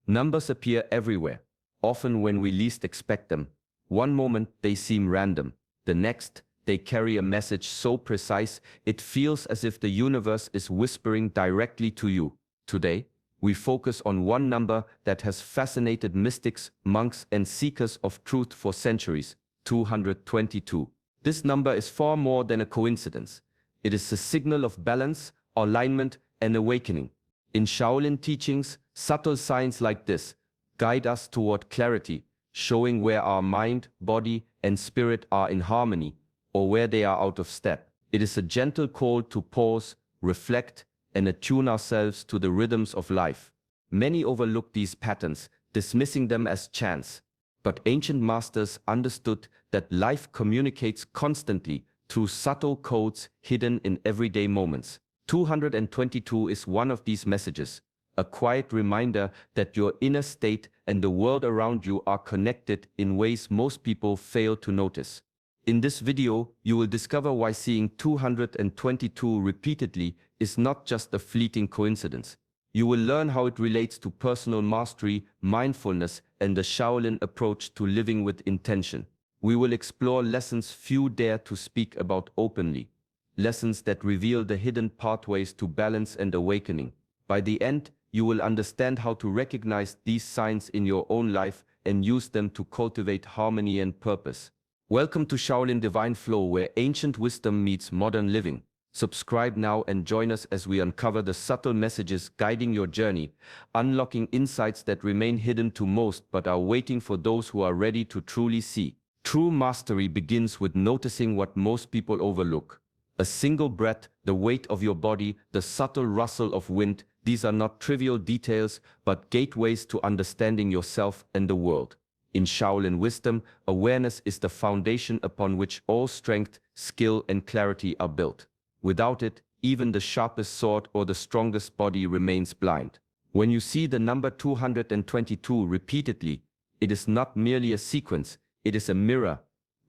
Numbers appear everywhere, often when we least expect them. One moment they seem random, the next they carry a message so precise it feels as if the universe is whispering directly to you. Today, we focus on one number that has fascinated mystics, monks, and seekers of truth for centuries: 222. This number is far more than a coincidence. It is a signal of balance, alignment, and awakening. In Shaolin teachings, subtle signs like this guide us toward clarity, showing where our mind, body, and spirit are in harmony, or where they are out of step. It is a gentle call to pause, reflect, and attune ourselves to the rhythms of life. Many overlook these patterns, dismissing them as chance. But ancient masters understood that life communicates constantly through subtle codes hidden in everyday moments. 222 is one of these messages, a quiet reminder that your inner state and the world around you are connected in ways most people fail to notice. In this video, you will discover why seeing 222 repeatedly is not just a fleeting coincidence. You will learn how it relates to personal mastery, mindfulness, and the Shaolin approach to living with intention. We will explore lessons few dare to speak about openly, lessons that reveal the hidden pathways to balance and awakening. By the end, you will understand how to recognize these signs in your own life and use them to cultivate harmony and purpose. Welcome to Shaolin Divine Flow, where ancient wisdom meets modern living. Subscribe now and join us as we uncover the subtle messages guiding your journey, unlocking insights that remain hidden to most but are waiting for those who are ready to truly see. True mastery begins with noticing what most people overlook. A single breath, the weight of your body, the subtle rustle of wind, these are not trivial details, but gateways to understanding yourself and the world. In Shaolin wisdom, awareness is the foundation upon which all strength, skill, and clarity are built. Without it, even the sharpest sword or the strongest body remains blind. When you see the number 222 repeatedly, it is not merely a sequence, it is a mirror,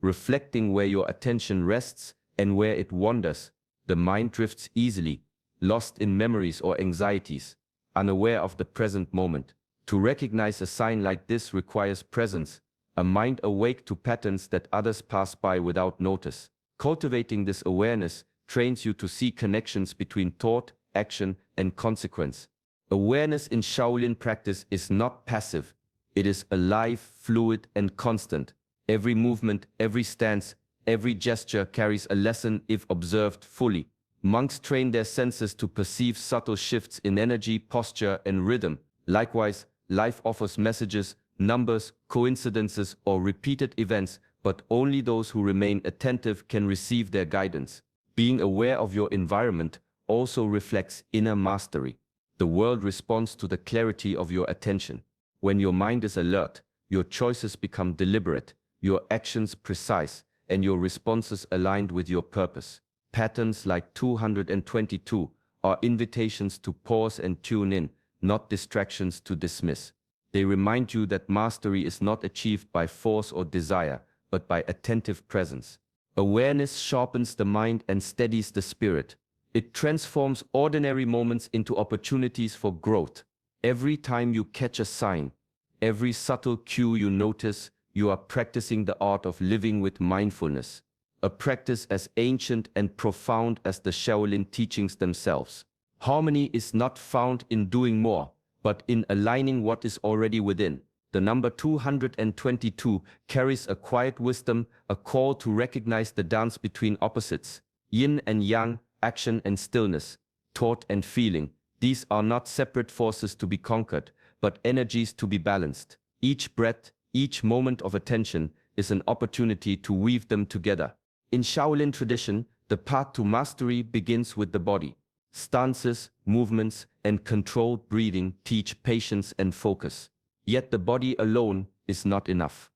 reflecting where your attention rests and where it wanders. The mind drifts easily, lost in memories or anxieties, unaware of the present moment. To recognize a sign like this requires presence, a mind awake to patterns that others pass by without notice. Cultivating this awareness trains you to see connections between thought, action, and consequence. Awareness in Shaolin practice is not passive. It is alive, fluid, and constant. Every movement, every stance, every gesture carries a lesson if observed fully. Monks train their senses to perceive subtle shifts in energy, posture, and rhythm. Likewise, life offers messages, numbers, coincidences, or repeated events, but only those who remain attentive can receive their guidance. Being aware of your environment also reflects inner mastery. The world responds to the clarity of your attention. When your mind is alert, your choices become deliberate, your actions precise, and your responses aligned with your purpose. Patterns like 222 are invitations to pause and tune in, not distractions to dismiss. They remind you that mastery is not achieved by force or desire, but by attentive presence. Awareness sharpens the mind and steadies the spirit. It transforms ordinary moments into opportunities for growth. Every time you catch a sign, every subtle cue you notice, you are practicing the art of living with mindfulness, a practice as ancient and profound as the Shaolin teachings themselves. Harmony is not found in doing more, but in aligning what is already within. The number 222 carries a quiet wisdom, a call to recognize the dance between opposites, yin and yang, action and stillness, thought and feeling. These are not separate forces to be conquered, but energies to be balanced. Each breath, each moment of attention is an opportunity to weave them together. In Shaolin tradition, the path to mastery begins with the body. Stances, movements, and controlled breathing teach patience and focus. Yet the body alone is not enough.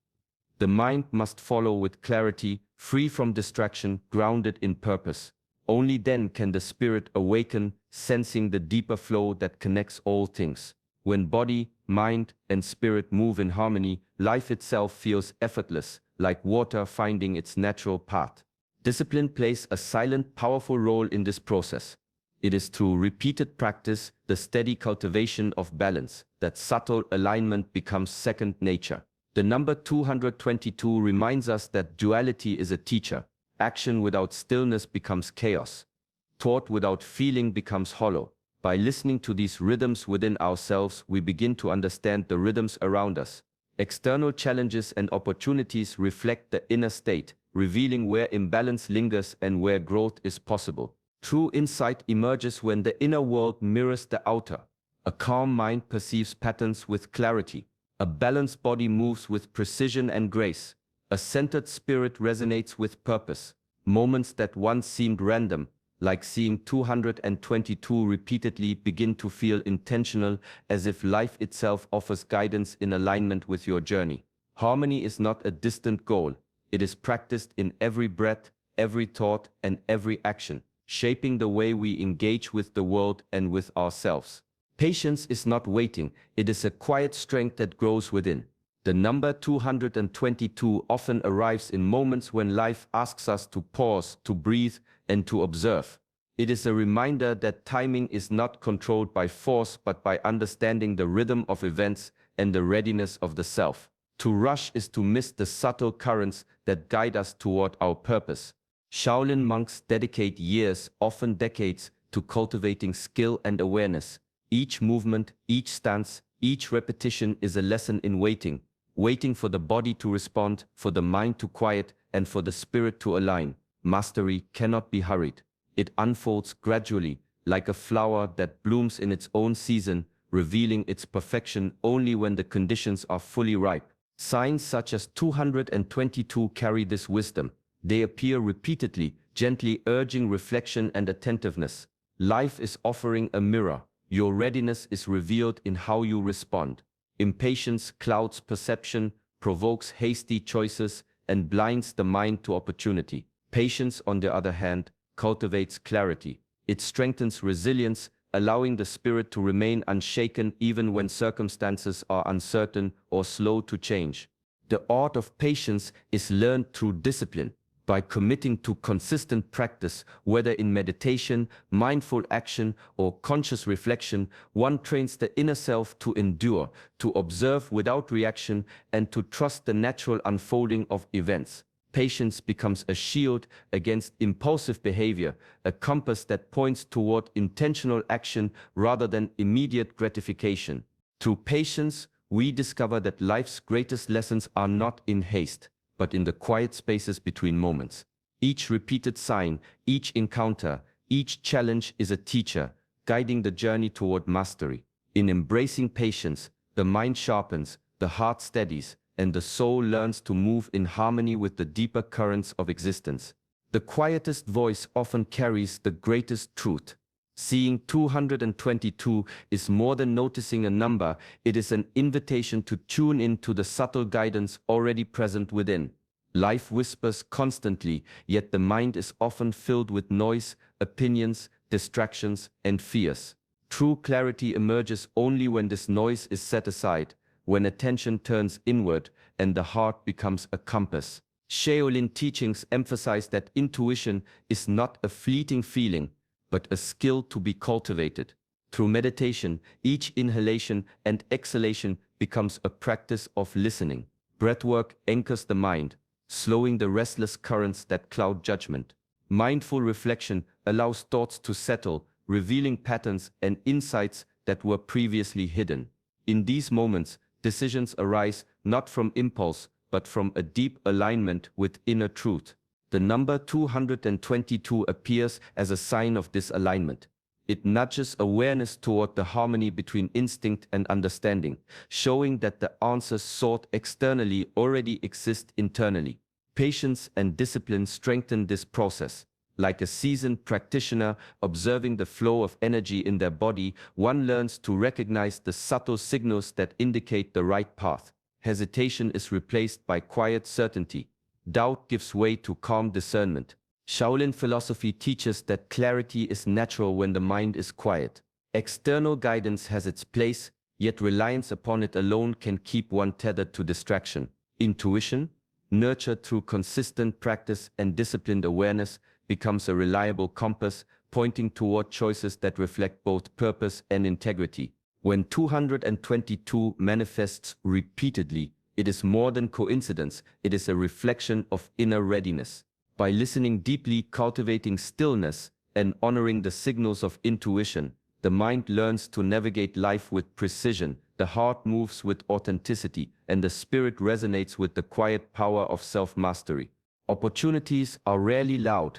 The mind must follow with clarity, free from distraction, grounded in purpose. Only then can the spirit awaken, sensing the deeper flow that connects all things. When body, mind, and spirit move in harmony, life itself feels effortless, like water finding its natural path. Discipline plays a silent, powerful role in this process. It is through repeated practice, the steady cultivation of balance, that subtle alignment becomes second nature. The number 222 reminds us that duality is a teacher. Action without stillness becomes chaos. Thought without feeling becomes hollow. By listening to these rhythms within ourselves, we begin to understand the rhythms around us. External challenges and opportunities reflect the inner state, revealing where imbalance lingers and where growth is possible. True insight emerges when the inner world mirrors the outer. A calm mind perceives patterns with clarity. A balanced body moves with precision and grace. A centered spirit resonates with purpose. Moments that once seemed random, like seeing 222 repeatedly, begin to feel intentional, as if life itself offers guidance in alignment with your journey. Harmony is not a distant goal. It is practiced in every breath, every thought, and every action, shaping the way we engage with the world and with ourselves. Patience is not waiting. It is a quiet strength that grows within. The number 222 often arrives in moments when life asks us to pause, to breathe, and to observe. It is a reminder that timing is not controlled by force but by understanding the rhythm of events and the readiness of the self. To rush is to miss the subtle currents that guide us toward our purpose. Shaolin monks dedicate years, often decades, to cultivating skill and awareness. Each movement, each stance, each repetition is a lesson in waiting. Waiting for the body to respond, for the mind to quiet, and for the spirit to align. Mastery cannot be hurried. It unfolds gradually, like a flower that blooms in its own season, revealing its perfection only when the conditions are fully ripe. Signs such as 222 carry this wisdom. They appear repeatedly, gently urging reflection and attentiveness. Life is offering a mirror. Your readiness is revealed in how you respond. Impatience clouds perception, provokes hasty choices, and blinds the mind to opportunity. Patience, on the other hand, cultivates clarity. It strengthens resilience, allowing the spirit to remain unshaken even when circumstances are uncertain or slow to change. The art of patience is learned through discipline. By committing to consistent practice, whether in meditation, mindful action, or conscious reflection, one trains the inner self to endure, to observe without reaction, and to trust the natural unfolding of events. Patience becomes a shield against impulsive behavior, a compass that points toward intentional action rather than immediate gratification. Through patience, we discover that life's greatest lessons are not in haste, but in the quiet spaces between moments. Each repeated sign, each encounter, each challenge is a teacher, guiding the journey toward mastery. In embracing patience, the mind sharpens, the heart steadies, and the soul learns to move in harmony with the deeper currents of existence. The quietest voice often carries the greatest truth. Seeing 222 is more than noticing a number, it is an invitation to tune into the subtle guidance already present within. Life whispers constantly, yet the mind is often filled with noise, opinions, distractions, and fears. True clarity emerges only when this noise is set aside, when attention turns inward and the heart becomes a compass. Shaolin teachings emphasize that intuition is not a fleeting feeling, but a skill to be cultivated. Through meditation, each inhalation and exhalation becomes a practice of listening. Breathwork anchors the mind, slowing the restless currents that cloud judgment. Mindful reflection allows thoughts to settle, revealing patterns and insights that were previously hidden. In these moments, decisions arise not from impulse, but from a deep alignment with inner truth. The number 222 appears as a sign of this alignment. It nudges awareness toward the harmony between instinct and understanding, showing that the answers sought externally already exist internally. Patience and discipline strengthen this process. Like a seasoned practitioner observing the flow of energy in their body, one learns to recognize the subtle signals that indicate the right path. Hesitation is replaced by quiet certainty. Doubt gives way to calm discernment. Shaolin philosophy teaches that clarity is natural when the mind is quiet. External guidance has its place, yet reliance upon it alone can keep one tethered to distraction. Intuition, nurtured through consistent practice and disciplined awareness, becomes a reliable compass, pointing toward choices that reflect both purpose and integrity. When 222 manifests repeatedly, it is more than coincidence, it is a reflection of inner readiness. By listening deeply, cultivating stillness, and honoring the signals of intuition, the mind learns to navigate life with precision, the heart moves with authenticity, and the spirit resonates with the quiet power of self-mastery. Opportunities are rarely loud.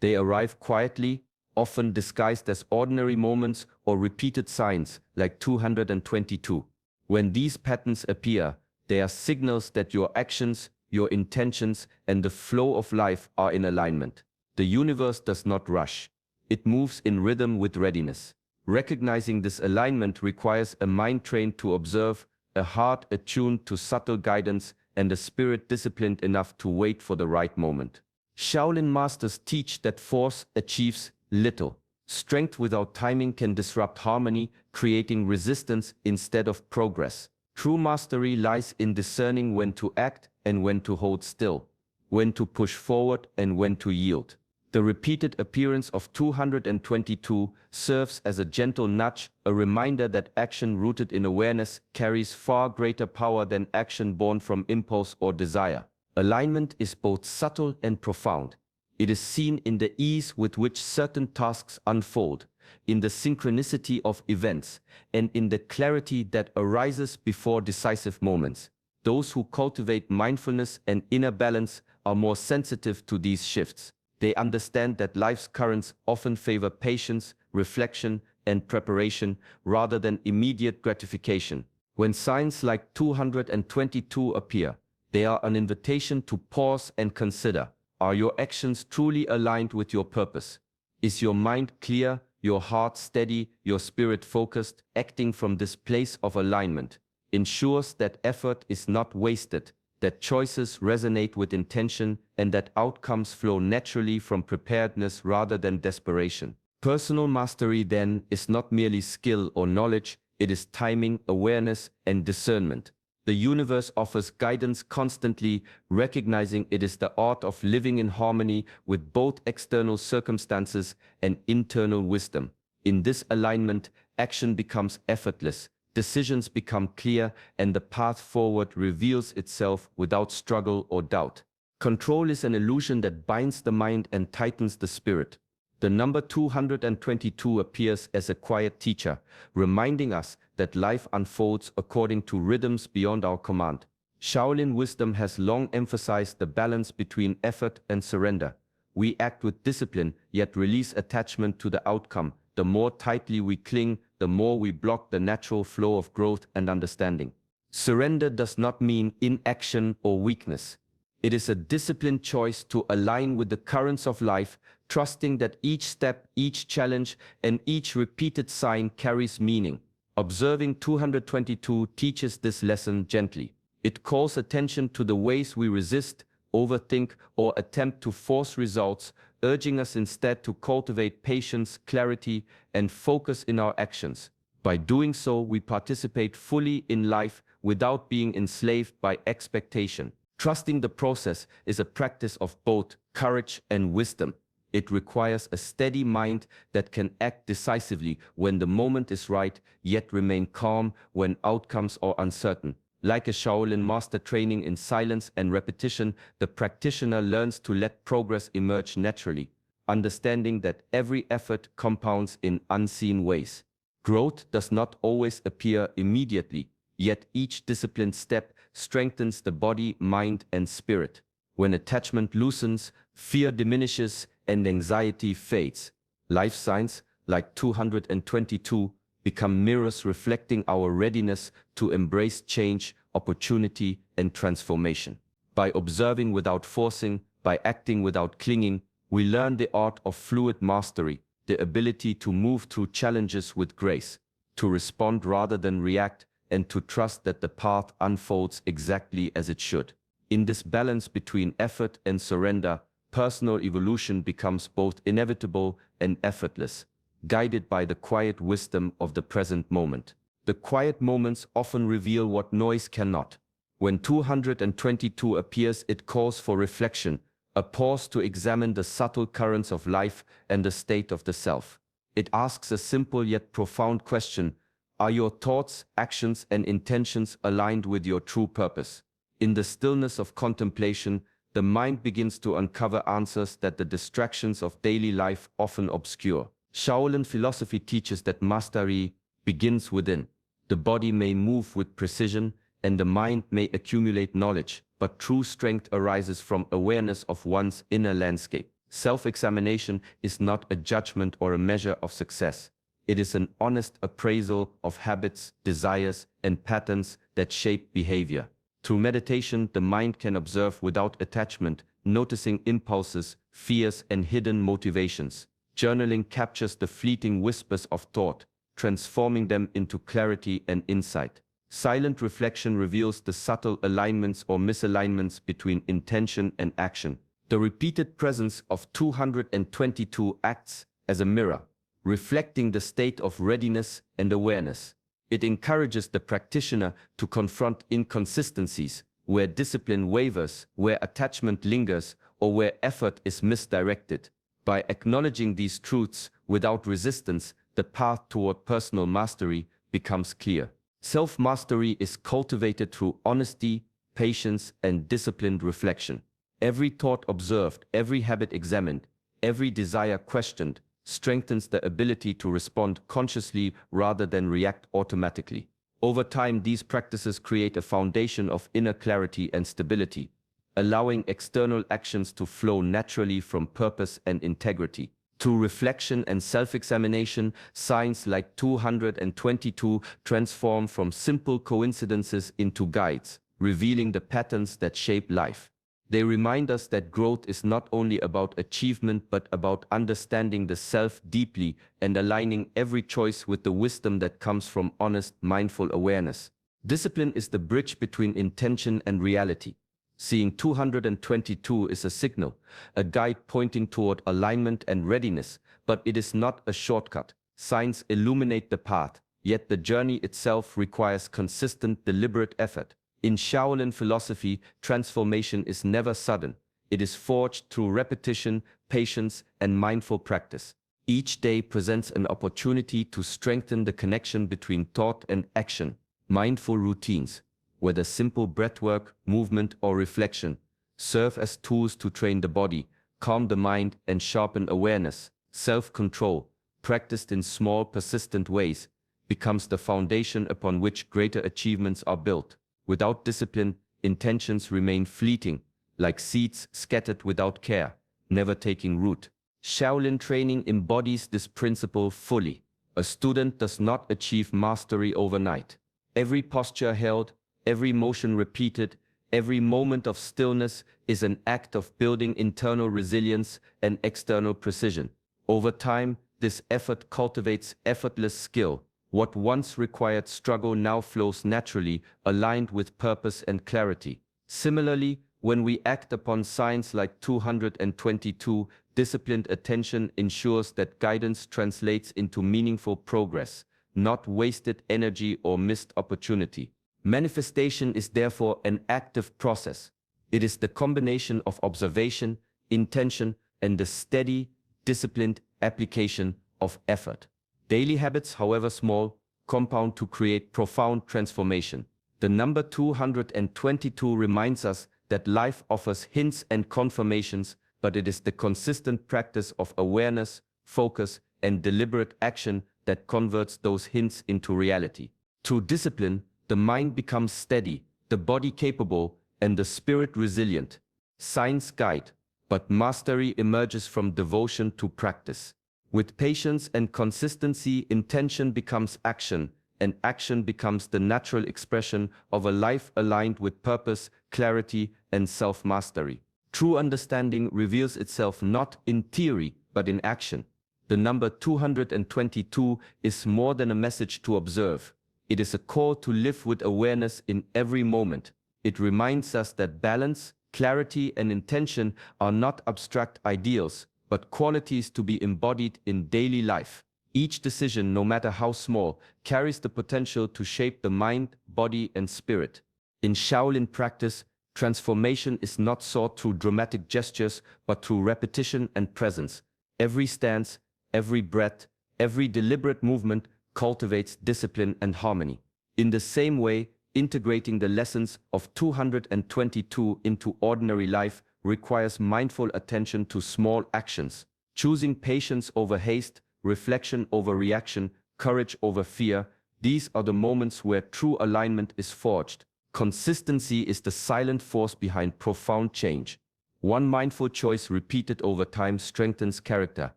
They arrive quietly, often disguised as ordinary moments or repeated signs, like 222. When these patterns appear, they are signals that your actions, your intentions, and the flow of life are in alignment. The universe does not rush. It moves in rhythm with readiness. Recognizing this alignment requires a mind trained to observe, a heart attuned to subtle guidance, and a spirit disciplined enough to wait for the right moment. Shaolin masters teach that force achieves little. Strength without timing can disrupt harmony, creating resistance instead of progress. True mastery lies in discerning when to act and when to hold still, when to push forward and when to yield. The repeated appearance of 222 serves as a gentle nudge, a reminder that action rooted in awareness carries far greater power than action born from impulse or desire. Alignment is both subtle and profound. It is seen in the ease with which certain tasks unfold, in the synchronicity of events, and in the clarity that arises before decisive moments. Those who cultivate mindfulness and inner balance are more sensitive to these shifts. They understand that life's currents often favor patience, reflection, and preparation rather than immediate gratification. When signs like 222 appear, they are an invitation to pause and consider. Are your actions truly aligned with your purpose? Is your mind clear, your heart steady, your spirit focused? Acting from this place of alignment ensures that effort is not wasted, that choices resonate with intention, and that outcomes flow naturally from preparedness rather than desperation. Personal mastery, then, is not merely skill or knowledge, it is timing, awareness, and discernment. The universe offers guidance constantly, recognizing it is the art of living in harmony with both external circumstances and internal wisdom. In this alignment, action becomes effortless, decisions become clear, and the path forward reveals itself without struggle or doubt. Control is an illusion that binds the mind and tightens the spirit. The number 222 appears as a quiet teacher, reminding us that life unfolds according to rhythms beyond our command. Shaolin wisdom has long emphasized the balance between effort and surrender. We act with discipline, yet release attachment to the outcome. The more tightly we cling, the more we block the natural flow of growth and understanding. Surrender does not mean inaction or weakness. It is a disciplined choice to align with the currents of life, trusting that each step, each challenge, and each repeated sign carries meaning. Observing 222 teaches this lesson gently. It calls attention to the ways we resist, overthink, or attempt to force results, urging us instead to cultivate patience, clarity, and focus in our actions. By doing so, we participate fully in life without being enslaved by expectation. Trusting the process is a practice of both courage and wisdom. It requires a steady mind that can act decisively when the moment is right, yet remain calm when outcomes are uncertain. Like a Shaolin master training in silence and repetition, the practitioner learns to let progress emerge naturally, understanding that every effort compounds in unseen ways. Growth does not always appear immediately, yet each disciplined step strengthens the body, mind, and spirit. When attachment loosens, fear diminishes, and anxiety fades. Life signs, like 222, become mirrors reflecting our readiness to embrace change, opportunity, and transformation. By observing without forcing, by acting without clinging, we learn the art of fluid mastery, the ability to move through challenges with grace, to respond rather than react, and to trust that the path unfolds exactly as it should. In this balance between effort and surrender, personal evolution becomes both inevitable and effortless, guided by the quiet wisdom of the present moment. The quiet moments often reveal what noise cannot. When 222 appears, it calls for reflection, a pause to examine the subtle currents of life and the state of the self. It asks a simple yet profound question: are your thoughts, actions, and intentions aligned with your true purpose? In the stillness of contemplation, the mind begins to uncover answers that the distractions of daily life often obscure. Shaolin philosophy teaches that mastery begins within. The body may move with precision, and the mind may accumulate knowledge, but true strength arises from awareness of one's inner landscape. Self-examination is not a judgment or a measure of success. It is an honest appraisal of habits, desires, and patterns that shape behavior. Through meditation, the mind can observe without attachment, noticing impulses, fears, and hidden motivations. Journaling captures the fleeting whispers of thought, transforming them into clarity and insight. Silent reflection reveals the subtle alignments or misalignments between intention and action. The repeated presence of 222 acts as a mirror, reflecting the state of readiness and awareness. It encourages the practitioner to confront inconsistencies, where discipline wavers, where attachment lingers, or where effort is misdirected. By acknowledging these truths without resistance, the path toward personal mastery becomes clear. Self-mastery is cultivated through honesty, patience, and disciplined reflection. Every thought observed, every habit examined, every desire questioned, strengthens the ability to respond consciously rather than react automatically. Over time, these practices create a foundation of inner clarity and stability, allowing external actions to flow naturally from purpose and integrity. Through reflection and self-examination, signs like 222 transform from simple coincidences into guides, revealing the patterns that shape life. They remind us that growth is not only about achievement but about understanding the self deeply and aligning every choice with the wisdom that comes from honest, mindful awareness. Discipline is the bridge between intention and reality. Seeing 222 is a signal, a guide pointing toward alignment and readiness, but it is not a shortcut. Signs illuminate the path, yet the journey itself requires consistent, deliberate effort. In Shaolin philosophy, transformation is never sudden. It is forged through repetition, patience, and mindful practice. Each day presents an opportunity to strengthen the connection between thought and action. Mindful routines, whether simple breathwork, movement, or reflection, serve as tools to train the body, calm the mind, and sharpen awareness. Self-control, practiced in small, persistent ways, becomes the foundation upon which greater achievements are built. Without discipline, intentions remain fleeting, like seeds scattered without care, never taking root. Shaolin training embodies this principle fully. A student does not achieve mastery overnight. Every posture held, every motion repeated, every moment of stillness is an act of building internal resilience and external precision. Over time, this effort cultivates effortless skill. What once required struggle now flows naturally, aligned with purpose and clarity. Similarly, when we act upon signs like 222, disciplined attention ensures that guidance translates into meaningful progress, not wasted energy or missed opportunity. Manifestation is therefore an active process. It is the combination of observation, intention, and the steady, disciplined application of effort. Daily habits, however small, compound to create profound transformation. The number 222 reminds us that life offers hints and confirmations, but it is the consistent practice of awareness, focus, and deliberate action that converts those hints into reality. Through discipline, the mind becomes steady, the body capable, and the spirit resilient. Signs guide, but mastery emerges from devotion to practice. With patience and consistency, intention becomes action, and action becomes the natural expression of a life aligned with purpose, clarity, and self-mastery. True understanding reveals itself not in theory, but in action. The number 222 is more than a message to observe. It is a call to live with awareness in every moment. It reminds us that balance, clarity, and intention are not abstract ideals, but qualities to be embodied in daily life. Each decision, no matter how small, carries the potential to shape the mind, body, and spirit. In Shaolin practice, Transformation is not sought through dramatic gestures, but through repetition and presence. Every stance, every breath, every deliberate movement cultivates discipline and harmony. In the same way, integrating the lessons of 222 into ordinary life requires mindful attention to small actions, choosing patience over haste, reflection over reaction, courage over fear. These are the moments where true alignment is forged. Consistency is the silent force behind profound change. One mindful choice repeated over time strengthens character,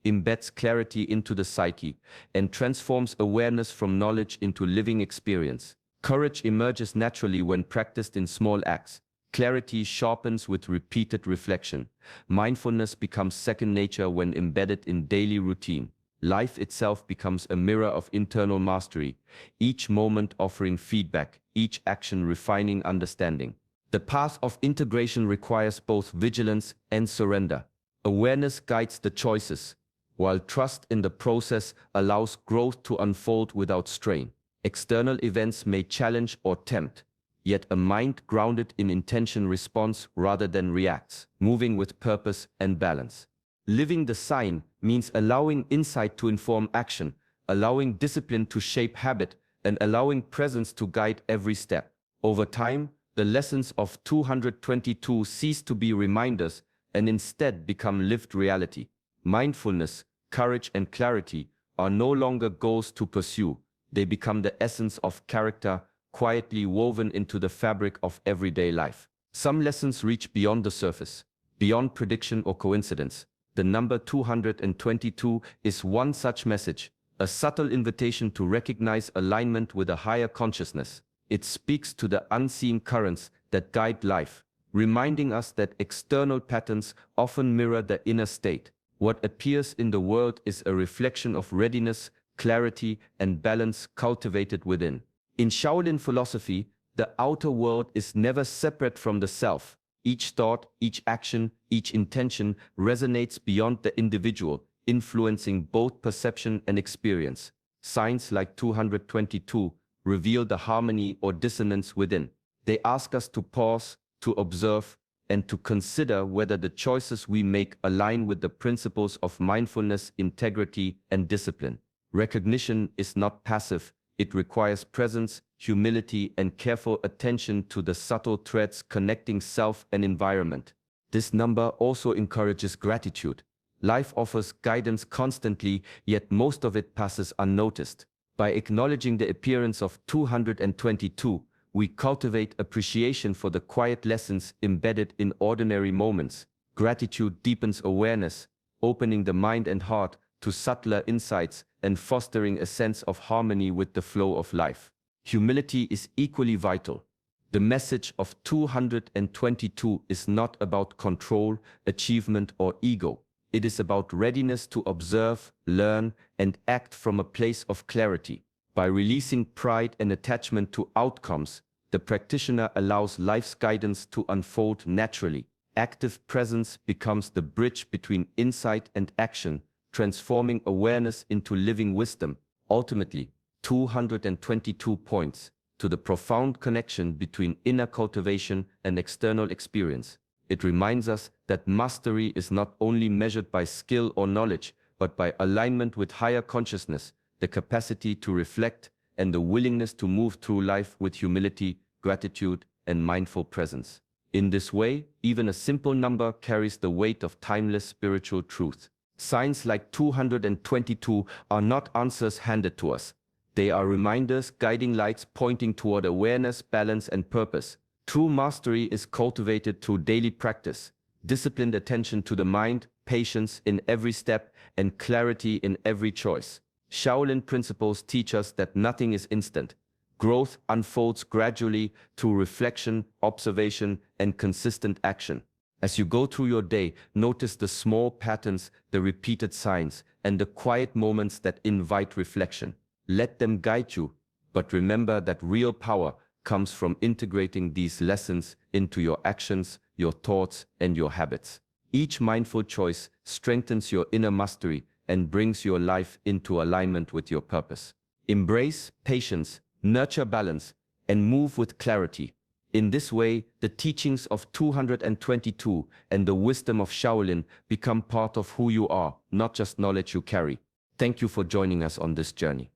embeds clarity into the psyche, and transforms awareness from knowledge into living experience. Courage emerges naturally when practiced in small acts. Clarity sharpens with repeated reflection. Mindfulness becomes second nature when embedded in daily routine. Life itself becomes a mirror of internal mastery, each moment offering feedback, each action refining understanding. The path of integration requires both vigilance and surrender. Awareness guides the choices, while trust in the process allows growth to unfold without strain. External events may challenge or tempt, yet a mind grounded in intention responds rather than reacts, moving with purpose and balance. Living the sign means allowing insight to inform action, allowing discipline to shape habit, and allowing presence to guide every step. Over time, the lessons of 222 cease to be reminders and instead become lived reality. Mindfulness, courage, and clarity are no longer goals to pursue. They become the essence of character, quietly woven into the fabric of everyday life. Some lessons reach beyond the surface, beyond prediction or coincidence. The number 222 is one such message, a subtle invitation to recognize alignment with a higher consciousness. It speaks to the unseen currents that guide life, reminding us that external patterns often mirror the inner state. What appears in the world is a reflection of readiness, clarity, and balance cultivated within. In Shaolin philosophy, the outer world is never separate from the self. Each thought, each action, each intention resonates beyond the individual, influencing both perception and experience. Signs like 222 reveal the harmony or dissonance within. They ask us to pause, to observe, and to consider whether the choices we make align with the principles of mindfulness, integrity, and discipline. Recognition is not passive. It requires presence, humility, and careful attention to the subtle threads connecting self and environment. This number also encourages gratitude. Life offers guidance constantly, yet most of it passes unnoticed. By acknowledging the appearance of 222, we cultivate appreciation for the quiet lessons embedded in ordinary moments. Gratitude deepens awareness, opening the mind and heart to subtler insights and fostering a sense of harmony with the flow of life. Humility is equally vital. The message of 222 is not about control, achievement, or ego. It is about readiness to observe, learn, and act from a place of clarity. By releasing pride and attachment to outcomes, the practitioner allows life's guidance to unfold naturally. Active presence becomes the bridge between insight and action, transforming awareness into living wisdom. Ultimately, 222 points to the profound connection between inner cultivation and external experience. It reminds us that mastery is not only measured by skill or knowledge, but by alignment with higher consciousness, the capacity to reflect, and the willingness to move through life with humility, gratitude, and mindful presence. In this way, even a simple number carries the weight of timeless spiritual truth. Signs like 222 are not answers handed to us. They are reminders, guiding lights pointing toward awareness, balance, and purpose. True mastery is cultivated through daily practice, disciplined attention to the mind, patience in every step, and clarity in every choice. Shaolin principles teach us that nothing is instant. Growth unfolds gradually through reflection, observation, and consistent action. As you go through your day, notice the small patterns, the repeated signs, and the quiet moments that invite reflection. Let them guide you, but remember that real power comes from integrating these lessons into your actions, your thoughts, and your habits. Each mindful choice strengthens your inner mastery and brings your life into alignment with your purpose. Embrace patience, nurture balance, and move with clarity. In this way, the teachings of 222 and the wisdom of Shaolin become part of who you are, not just knowledge you carry. Thank you for joining us on this journey.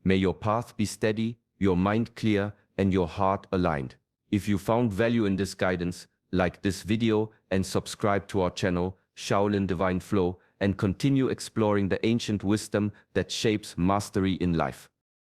May your path be steady, your mind clear, and your heart aligned. If you found value in this guidance, like this video and subscribe to our channel, Shaolin Divine Flow, and continue exploring the ancient wisdom that shapes mastery in life.